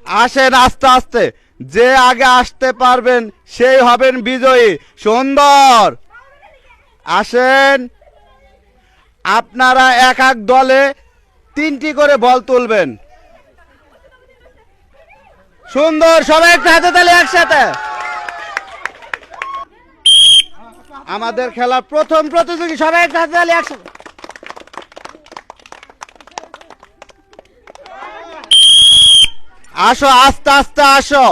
আসেন আস্তে আস্তে, যে আগে আসতে পারবেন সেই হবেন বিজয়ী। সুন্দর, আসেন। আপনারা এক এক দলে 3টি করে বল তুলবেন। সুন্দর, সবাই একটা হাতে তালি একসাথে। আমাদের খেলার প্রথম প্রতিযোগী, সবাই একটা হাতে তালি একসাথে। আসো, আস্তে আস্তে আসো।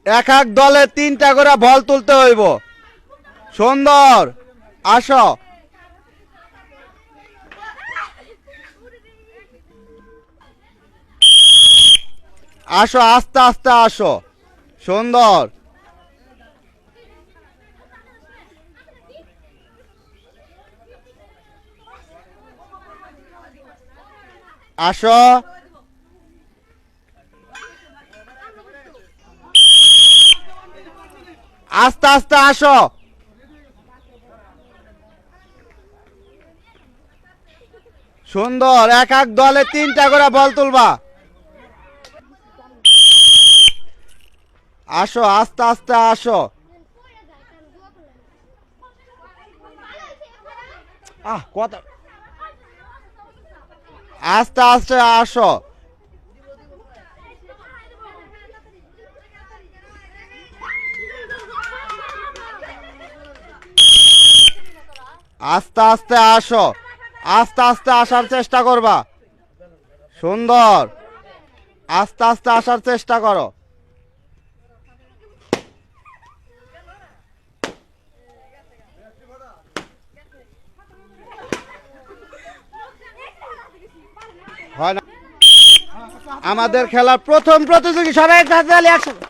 এক এক দলে 3টা করে বল তুলতে হইব। সুন্দর, আসো। আসো, আস্তে আস্তে আসো। সুন্দর, আসো। আস্তে আস্তে আসো। সুন্দর, এক এক দলে 3টা করে বল তুলবা। আসো, আস্তে আস্তে আসো। কথা, আস্তে আস্তে আসো। আস্তে আস্তে আসো, আস্তে আস্তে আসার চেষ্টা করবা। সুন্দর, আস্তে আস্তে আসার চেষ্টা করো। হয় না। আমাদের খেলার প্রথম প্রতিযোগী, সবাই একটা হাতে তালি একসাথে।